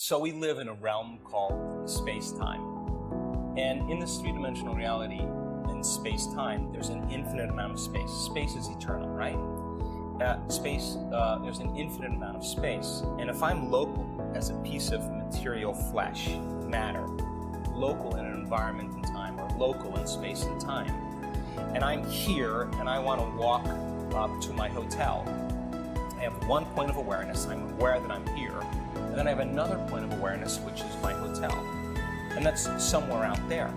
So we live in a realm called space-time. And in this three-dimensional reality, in space-time, there's an infinite amount of space. Space is eternal, right? There's an infinite amount of space. And if I'm local as a piece of material flesh, matter, local in an environment and time, or local in space and time, and I'm here and I want to walk up to my hotel, I have one point of awareness, I'm aware that I'm here, and then I have another point of awareness, which is my hotel. And that's somewhere out there.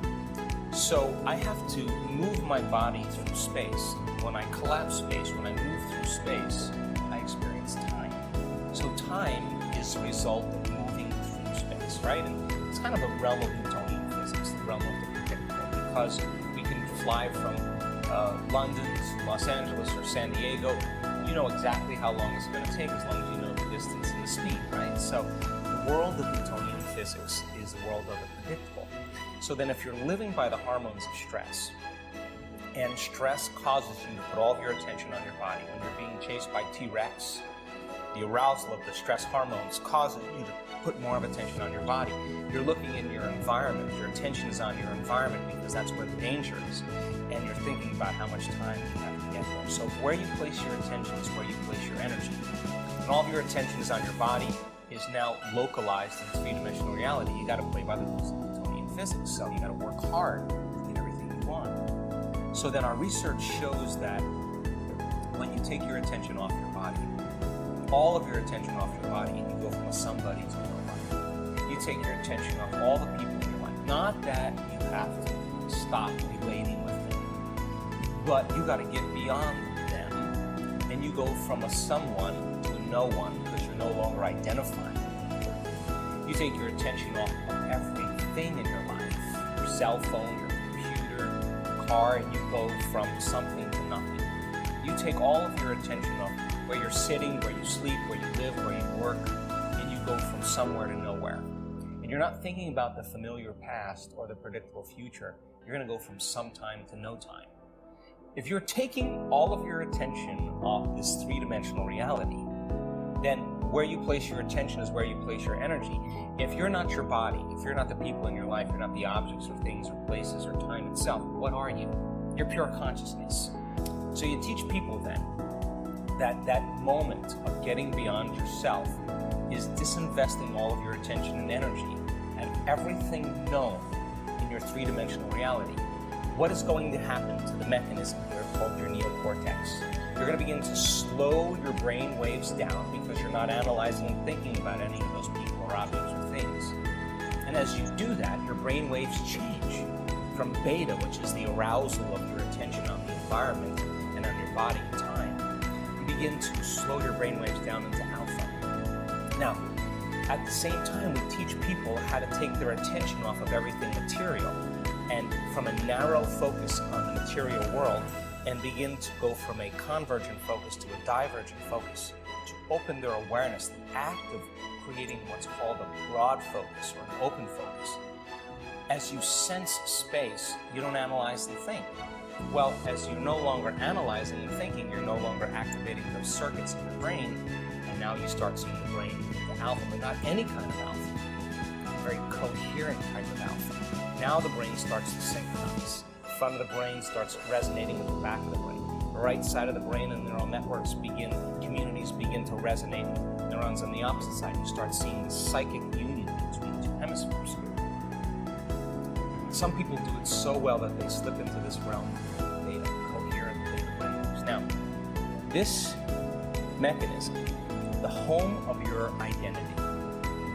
So I have to move my body through space. When I collapse space, when I move through space, I experience time. So time is the result of moving through space, right? And it's kind of a realm of Newtonian physics, the realm of the predictable, because we can fly from London to Los Angeles or San Diego. You know exactly how long it's going to take as long as you know the distance and the speed, right? So the world of Newtonian physics is the world of the predictable. So then if you're living by the hormones of stress, and stress causes you to put all of your attention on your body, when you're being chased by T-Rex, the arousal of the stress hormones causes you to put more of attention on your body. You're looking in your environment, your attention is on your environment because that's where the danger is, and you're thinking about how much time you have to get there. So where you place your attention is where you place your energy. And all of your attention is on your body, is now localized in three-dimensional reality. You got to play by the rules of Newtonian physics, so you got to work hard to get everything you want. So then our research shows that when you take your attention off your body, all of your attention off your body, and you go from a somebody to a nobody. You take your attention off all the people in your life. Not that you have to stop relating with them, but you got to get beyond them, and you go from a someone to a no one because you're no longer identifying with them. You take your attention off of everything in your life, your cell phone, your computer, car, and you go from something to nothing. You take all of your attention off where you're sitting, where you sleep, where you live, where you work, and you go from somewhere to nowhere. And you're not thinking about the familiar past or the predictable future. You're going to go from some time to no time. If you're taking all of your attention off this three-dimensional reality, then where you place your attention is where you place your energy. If you're not your body, if you're not the people in your life, you're not the objects or things or places or time itself, what are you? You're pure consciousness. So you teach people then that moment of getting beyond yourself is disinvesting all of your attention and energy and everything known in your three-dimensional reality. What is going to happen to the mechanism here called your neocortex? You're going to begin to slow your brain waves down because you're not analyzing and thinking about any of those people or objects or things. And as you do that, your brain waves change from beta, which is the arousal of your attention on the environment and on your body and time. You begin to slow your brain waves down into alpha. Now, at the same time, we teach people how to take their attention off of everything material and from a narrow focus on the material world and begin to go from a convergent focus to a divergent focus, to open their awareness, the act of creating what's called a broad focus or an open focus. As you sense space, you don't analyze and think. Well, as you're no longer analyzing and thinking, you're no longer activating those circuits in your brain, and now you start seeing the brain into alpha, but not any kind of alpha, a very coherent type of alpha. Now the brain starts to synchronize. The front of the brain starts resonating with the back of the brain. The right side of the brain and neural networks communities begin to resonate. Neurons on the opposite side. You start seeing the psychic union between two hemispheres. Some people do it so well that they slip into this realm of beta, coherent beta brainwaves. Now, this mechanism, the home of your identity,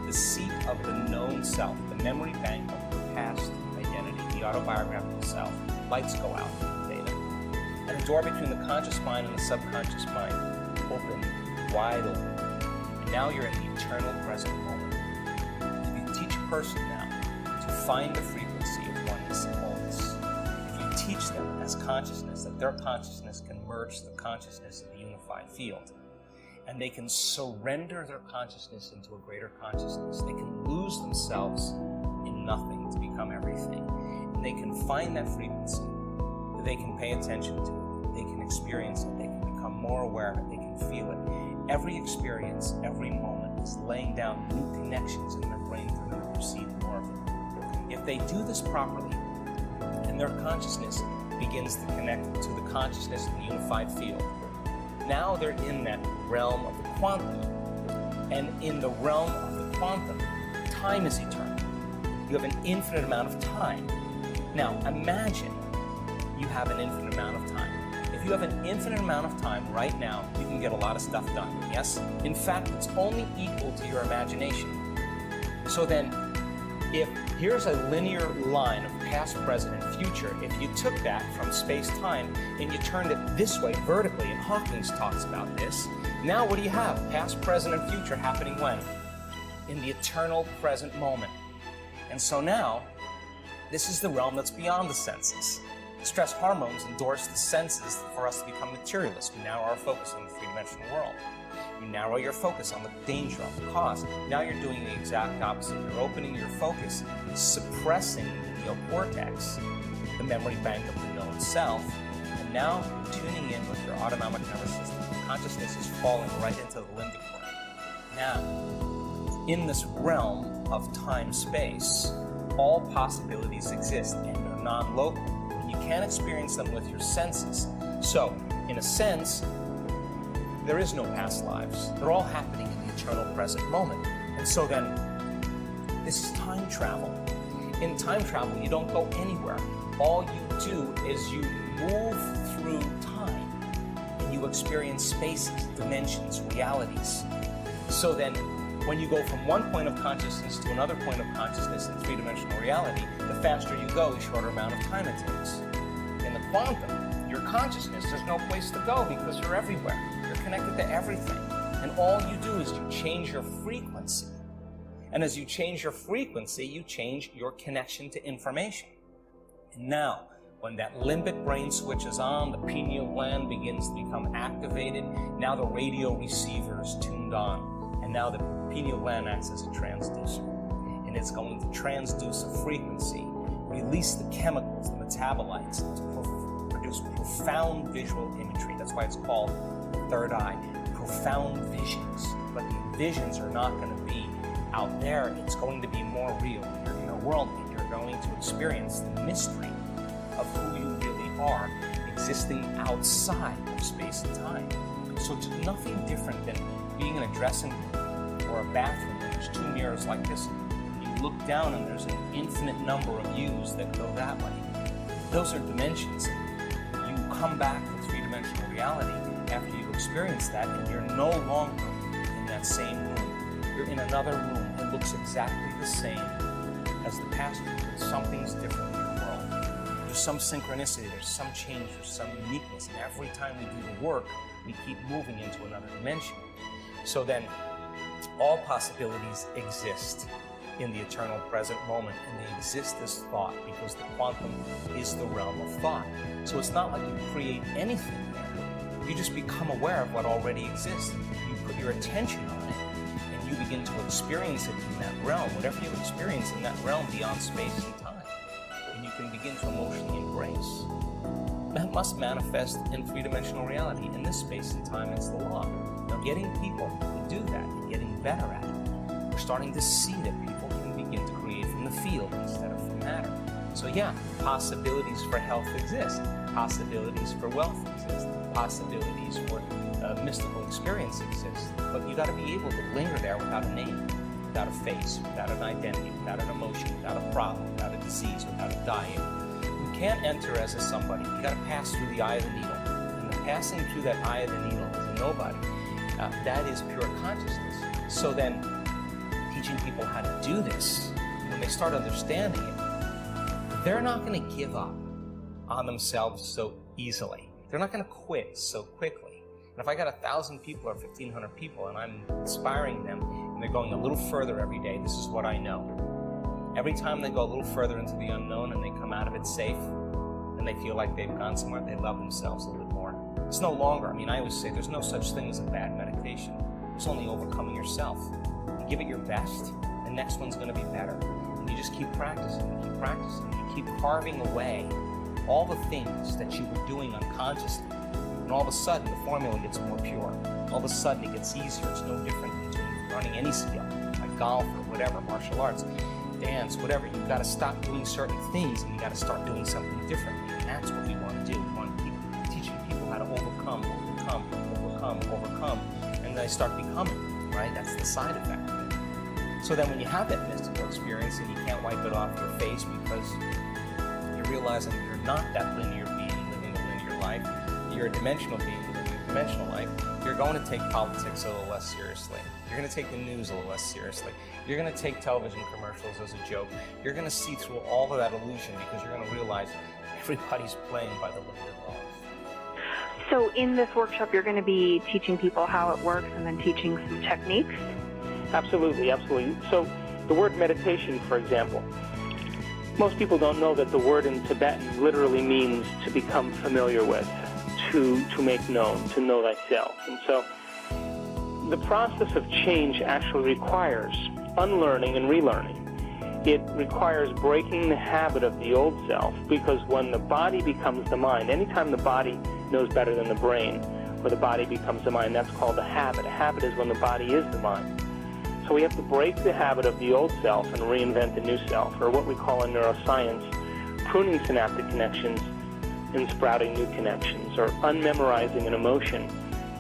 the seat of the known self, the memory bank of your past identity, the autobiographical self, lights go out in beta. And the door between the conscious mind and the subconscious mind open, wide open. And now you're in the eternal present moment. If you teach a person now to find the frequency of oneness and wholeness, if you teach them as consciousness, that their consciousness can merge the consciousness of the unified field, and they can surrender their consciousness into a greater consciousness. They can lose themselves in nothing to become everything. And they can find that frequency that they can pay attention to. They can experience it. They can become more aware of it. They can feel it. Every experience, every moment is laying down new connections in their brain for them to perceive more of it. If they do this properly, and their consciousness begins to connect to the consciousness in the unified field, now they're in that realm of the quantum. And in the realm of the quantum, time is eternal. You have an infinite amount of time. Now, imagine you have an infinite amount of time. If you have an infinite amount of time right now, you can get a lot of stuff done, yes? In fact, it's only equal to your imagination. So then, if here's a linear line of past, present, and future, if you took that from space-time and you turned it this way vertically, and Hawking talks about this, now what do you have? Past, present, and future happening when? In the eternal present moment. And so now, this is the realm that's beyond the senses. Stress hormones endorse the senses for us to become materialists. We narrow our focus on the three-dimensional world. You narrow your focus on the danger, on the cause. Now you're doing the exact opposite. You're opening your focus, suppressing the neocortex, the memory bank of the known self, and now tuning in with your autonomic nervous system. Consciousness is falling right into the limbic brain. Now, in this realm of time-space, all possibilities exist, and they're non-local. You can't experience them with your senses. So, in a sense, there is no past lives. They're all happening in the eternal present moment. And so then, this is time travel. In time travel, you don't go anywhere. All you do is you move through time, and you experience spaces, dimensions, realities. So then, when you go from one point of consciousness to another point of consciousness in three-dimensional reality, the faster you go, the shorter amount of time it takes. In the quantum, your consciousness, there's no place to go because you're everywhere. You're connected to everything. And all you do is you change your frequency. And as you change your frequency, you change your connection to information. And now, when that limbic brain switches on, the pineal gland begins to become activated. Now the radio receiver is tuned on. And now the pineal gland acts as a transducer. And it's going to transduce a frequency, release the chemicals, the metabolites, to produce profound visual imagery. That's why it's called the third eye, profound visions. But the visions are not going to be out there. It's going to be more real. You're in a world and you're going to experience the mystery of who you really are, existing outside of space and time. So it's nothing different than being in a dressing room or a bathroom and there's two mirrors like this. You look down and there's an infinite number of yous that go that way. Those are dimensions. You come back to three-dimensional reality after you've experienced that, and you're no longer in that same room. You're in another room. It looks exactly the same as the past room, but something's different in your world. There's some synchronicity, there's some change, there's some uniqueness, and every time we do the work, we keep moving into another dimension. So then, all possibilities exist in the eternal present moment, and they exist as thought because the quantum is the realm of thought. So it's not like you create anything there. You just become aware of what already exists. You put your attention on it, and you begin to experience it in that realm, whatever you experience in that realm beyond space and time. And you can begin to emotionally embrace. That must manifest in three-dimensional reality. In this space and time, it's the law. Now, getting people to do that and getting better at it, we're starting to see that people can begin to create from the field instead of from matter. So yeah, possibilities for health exist. Possibilities for wealth exist. Possibilities for mystical experience exist. But you got to be able to linger there without a name, without a face, without an identity, without an emotion, without a problem, without a disease, without a dying. You can't enter as a somebody. You got to pass through the eye of the needle. And the passing through that eye of the needle as a nobody, that is pure consciousness. So then, teaching people how to do this, when they start understanding it, they're not going to give up on themselves so easily. They're not going to quit so quickly. And if I got 1,000 people or 1,500 people and I'm inspiring them and they're going a little further every day, this is what I know. Every time they go a little further into the unknown and they come out of it safe and they feel like they've gone somewhere, they love themselves a little bit more. It's no longer, I always say there's no such thing as a bad meditation. It's only overcoming yourself. You give it your best, the next one's going to be better. And you just keep practicing, you keep carving away all the things that you were doing unconsciously. And all of a sudden, the formula gets more pure. All of a sudden, it gets easier. It's no different than doing running any skill, like golf or whatever, martial arts, dance, whatever. You've got to stop doing certain things and you got to start doing something differently. And that's what we want to do. We want to keep teaching people how to overcome, and they start becoming, right? That's the side effect of it. So then when you have that mystical experience and you can't wipe it off your face because you're realizing you're not that linear being living a linear life, you're a dimensional being living a dimensional life, you're going to take politics a little less seriously. You're going to take the news a little less seriously. You're going to take television commercials as a joke. You're going to see through all of that illusion because you're going to realize everybody's playing by the limited laws. So in this workshop, you're going to be teaching people how it works and then teaching some techniques? Absolutely, absolutely. So the word meditation, for example, most people don't know that the word in Tibetan literally means to become familiar with, to make known, to know thyself. And so the process of change actually requires unlearning and relearning. It requires breaking the habit of the old self, because when the body becomes the mind, anytime the body knows better than the brain, or the body becomes the mind, that's called a habit. A habit is when the body is the mind. So we have to break the habit of the old self and reinvent a new self, or what we call in neuroscience, pruning synaptic connections and sprouting new connections, or unmemorizing an emotion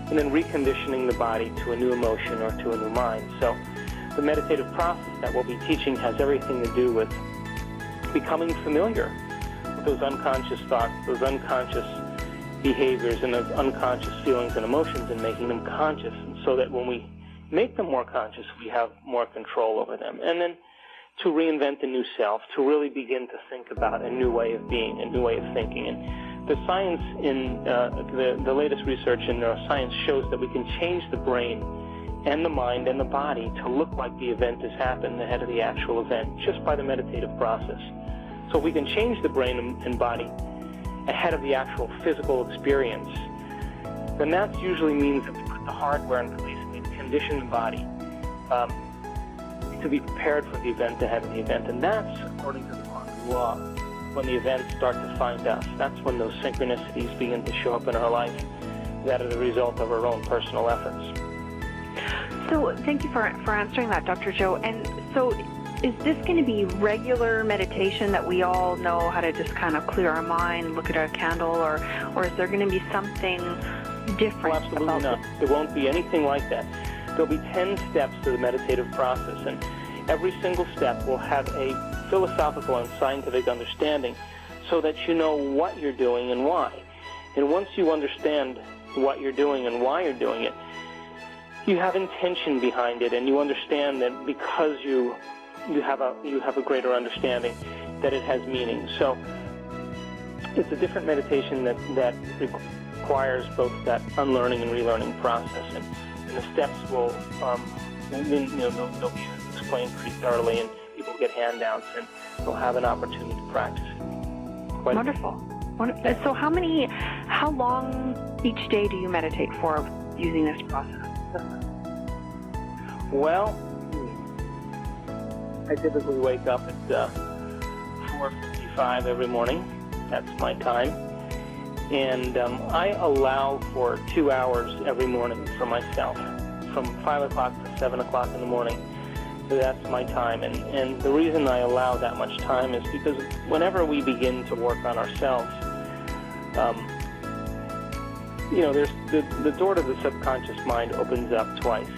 and then reconditioning the body to a new emotion or to a new mind. So the meditative process that we'll be teaching has everything to do with becoming familiar with those unconscious thoughts, those unconscious behaviors, and those unconscious feelings and emotions, and making them conscious, and so that when we make them more conscious, we have more control over them. And then to reinvent a new self, to really begin to think about a new way of being, a new way of thinking. And the science in the latest research in neuroscience shows that we can change the brain and the mind and the body to look like the event has happened ahead of the actual event, just by the meditative process. So if we can change the brain and body ahead of the actual physical experience, then that usually means that we put the hardware in place and we condition the body to be prepared for the event ahead of the event. And that's, according to the quantum law, when the events start to find us. That's when those synchronicities begin to show up in our life that are the result of our own personal efforts. So thank you for answering that, Dr. Joe. And so is this going to be regular meditation that we all know how to just kind of clear our mind, look at a candle, or is there going to be something different? Oh, absolutely not. There won't be anything like that. There'll be 10 steps to the meditative process, and every single step will have a philosophical and scientific understanding so that you know what you're doing and why. And once you understand what you're doing and why you're doing it, you have intention behind it, and you understand that because you have a greater understanding that it has meaning. So it's a different meditation that requires both that unlearning and relearning process, and the steps will they'll be explained pretty thoroughly, and people get handouts and they'll have an opportunity to practice. Wonderful. So how long each day do you meditate for using this process? Well, I typically wake up at 4:55 every morning. That's my time. And I allow for 2 hours every morning for myself, from 5 o'clock to 7 o'clock in the morning. So that's my time. And the reason I allow that much time is because whenever we begin to work on ourselves, there's the door to the subconscious mind opens up twice.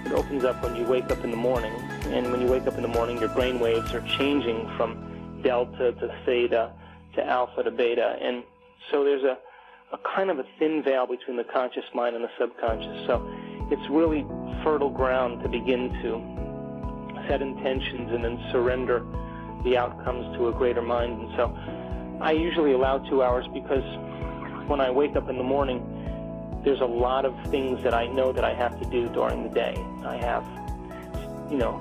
It opens up when you wake up in the morning, and when you wake up in the morning, your brain waves are changing from delta to theta to alpha to beta, and so there's a kind of a thin veil between the conscious mind and the subconscious. So it's really fertile ground to begin to set intentions and then surrender the outcomes to a greater mind. And so I usually allow 2 hours because when I wake up in the morning, there's a lot of things that I know that I have to do during the day. I have,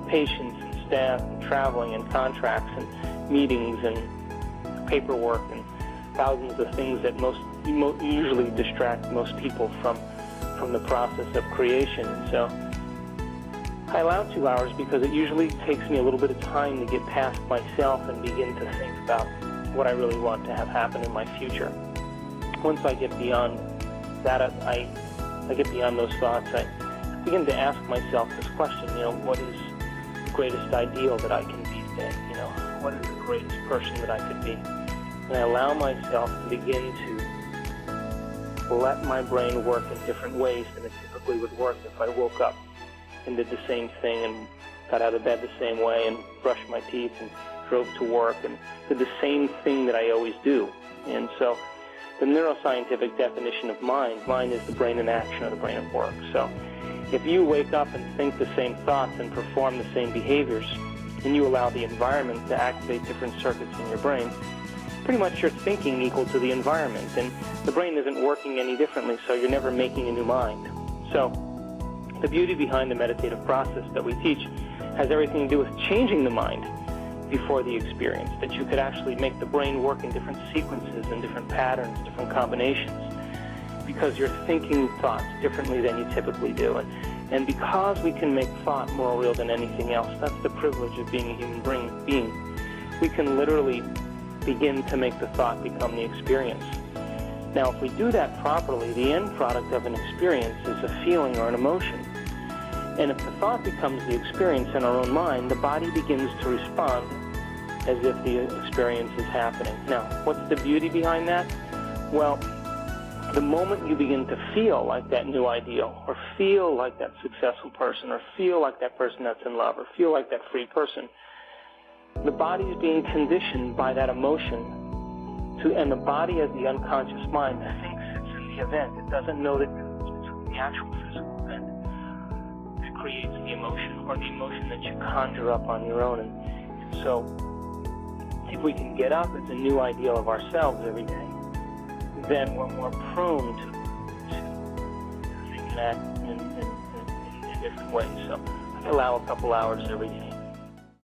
patients and staff and traveling and contracts and meetings and paperwork and thousands of things that usually distract most people from the process of creation. And so I allow 2 hours because it usually takes me a little bit of time to get past myself and begin to think about what I really want to have happen in my future. Once I get beyond that, I get beyond those thoughts, I begin to ask myself this question, what is the greatest ideal that I can be today? What is the greatest person that I could be? And I allow myself to begin to let my brain work in different ways than it typically would work if I woke up and did the same thing and got out of bed the same way and brushed my teeth and drove to work and did the same thing that I always do. And so the neuroscientific definition of mind is the brain in action or the brain at work. So if you wake up and think the same thoughts and perform the same behaviors, and you allow the environment to activate different circuits in your brain, pretty much you're thinking equal to the environment, and the brain isn't working any differently, so you're never making a new mind. So the beauty behind the meditative process that we teach has everything to do with changing the mind before the experience, that you could actually make the brain work in different sequences and different patterns, different combinations, because you're thinking thoughts differently than you typically do. And because we can make thought more real than anything else, that's the privilege of being a human being. We can literally begin to make the thought become the experience. Now, if we do that properly, the end product of an experience is a feeling or an emotion. And if the thought becomes the experience in our own mind, the body begins to respond as if the experience is happening. Now, what's the beauty behind that? Well, the moment you begin to feel like that new ideal, or feel like that successful person, or feel like that person that's in love, or feel like that free person, the body is being conditioned by that emotion and the body as the unconscious mind thinks it's in the event. It doesn't know that it's the actual physical event that creates the emotion, or the emotion that you conjure up on your own. And so if we can get up as a new ideal of ourselves every day, then we're more prone to think and act in different ways. So I allow a couple hours every day